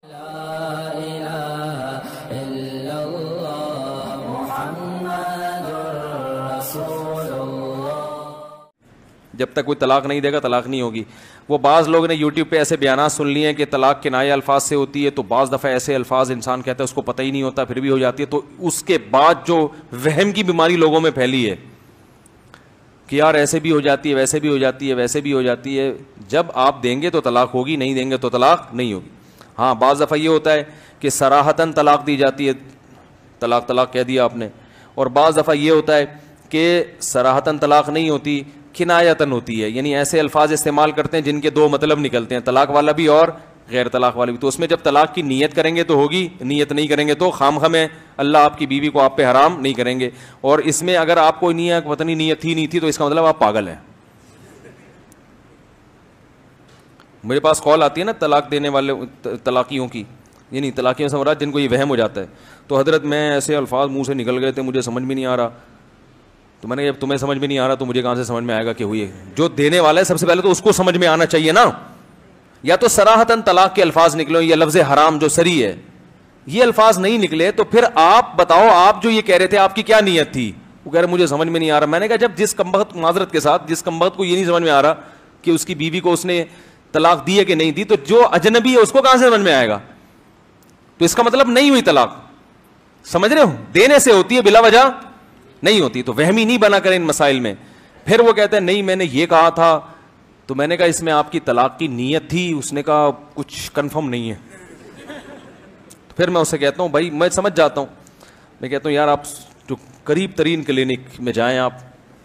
جب تک کوئی طلاق نہیں دے گا طلاق نہیں ہوگی. وہ بعض لوگ نے یوٹیوب پہ ایسے بیانات سن لیے ہیں کہ طلاق کنایہ الفاظ سے ہوتی ہے, تو بعض دفعہ ایسے الفاظ انسان کہتا ہے اس کو پتہ ہی نہیں ہوتا پھر بھی ہو جاتی ہے. تو اس کے بعد جو وہم کی بیماری لوگوں میں پھیلی ہے کہ یار ایسے بھی ہو جاتی ہے, ویسے بھی ہو جاتی ہے, ویسے بھی ہو جاتی ہے, جب آپ دیں گے تو طلاق ہوگی, نہیں دیں گے تو طلاق نہیں ہوگی. ہاں بعض دفعہ یہ ہوتا ہے کہ صراحتاً طلاق دی جاتی ہے, طلاق کہہ دیا آپ نے, اور بعض دفعہ یہ ہوتا ہے کہ صراحتاً طلاق نہیں ہوتی, کنایتاً ہوتی ہے, یعنی ایسے الفاظ استعمال کرتے ہیں جن کے دو مطلب نکلتے ہیں, طلاق والا بھی اور غیر طلاق والا بھی. تو اس میں جب طلاق کی نیت کریں گے تو ہوگی, نیت نہیں کریں گے تو خام ہے, اللہ آپ کی بیوی کو آپ پہ حرام نہیں کریں گے. اور اس میں اگر آپ کو نیت پتہ نہیں نیت تھی نہیں تھی تو اس کا مطلب آپ پاگل ہیں. میرے پاس کال آتی ہے نا طلاق دینے والے طلاقیوں کی, یعنی طلاقیوں سے مراد جن کو یہ وہم ہو جاتا ہے, تو حضرت میں ایسے الفاظ منہ سے نکل گئے تھے مجھے سمجھ میں نہیں آ رہا. تو میں نے کہا جب تمہیں سمجھ میں نہیں آ رہا تو مجھے کہاں سے سمجھ میں آئے گا کہ ہوئی ہے. جو دینے والا ہے سب سے پہلے تو اس کو سمجھ میں آنا چاہیے نا. یا تو صراحتاً طلاق کے الفاظ نکلو, یا لفظ حرام جو سری ہے یہ الفاظ نہیں نکلے تو پھر آپ بتاؤ آپ جو یہ کہہ رہے تھے آپ کی کیا نیت تھی. وہ کہہ رہے مجھے سمجھ میں نہیں آ رہا. میں نے کہا جب جس کمبخت معذرت کے ساتھ جس کمبخت کو یہ نہیں سمجھ میں آ رہا کہ اس کی بیوی کو اس نے طلاق دی ہے کہ نہیں دی, تو جو اجنبی ہے اس کو کہاں سے سمجھ میں آئے گا. تو اس کا مطلب نہیں ہوئی طلاق, سمجھ رہے ہو, دینے سے ہوتی ہے بلا وجہ نہیں ہوتی. تو وہمی نہیں بنا کریں ان مسائل میں. پھر وہ کہتے ہیں نہیں میں نے یہ کہا تھا, تو میں نے کہا اس میں آپ کی طلاق کی نیت تھی. اس نے کہا کچھ کنفرم نہیں ہے. پھر میں اسے کہتا ہوں بھائی میں سمجھ جاتا ہوں, میں کہتا ہوں یار آپ جو قریب ترین کلینک میں جائیں, آپ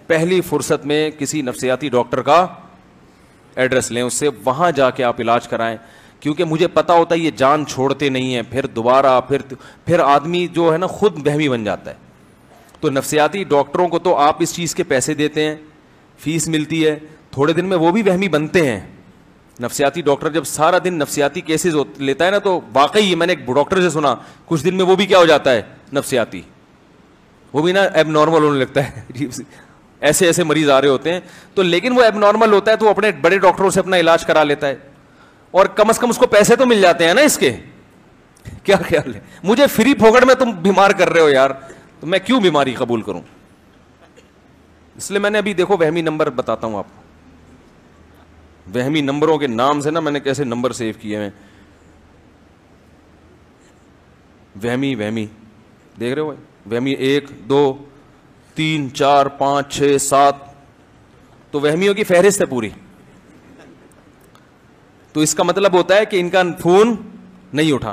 پہلی فرصت میں کسی نفسیاتی ڈاکٹر کا ایڈریس لیں, اس سے وہاں جا کے آپ علاج کرائیں, کیونکہ مجھے پتا ہوتا ہے یہ جان چھوڑتے نہیں ہیں. پھر دوبارہ پھر آدمی جو ہے نا خود وہمی بن جاتا ہے. تو نفسیاتی ڈاکٹروں کو تو آپ اس چیز کے پیسے دیتے ہیں, فیس ملتی ہے, تھوڑے دن میں وہ بھی وہمی بنتے ہیں. نفسیاتی ڈاکٹر جب سارا دن نفسیاتی کیسز لیتا ہے نا, تو واقعی میں نے ایک ڈاکٹر سے سنا کچھ دن میں وہ بھی کیا ہو جاتا ہے نفسیاتی, وہ بھی نا ایب نارمل ہونے لگتا ہے. ایسے ایسے مریض آ رہے ہوتے ہیں, تو لیکن وہ ایب نارمل ہوتا ہے تو اپنے بڑے ڈاکٹروں سے اپنا علاج کرا لیتا ہے, اور کم از کم اس کو پیسے تو مل جاتے ہیں نا اس کے. کیا خیال ہے, مجھے فری پھوکٹ میں تم بیمار کر رہے ہو یار, تو میں کیوں بیماری قبول کروں. اس لیے میں نے ابھی دیکھو وہمی نمبر بتاتا ہوں آپ کو, وہمی نمبروں کے نام سے نا میں نے کیسے نمبر سیو کیے ہیں. وہمی دیکھ رہے ہو, وہمی 1 2 3 4 5 6 7, تو وہمیوں کی فہرست ہے پوری. تو اس کا مطلب ہوتا ہے کہ ان کا فون نہیں اٹھانا.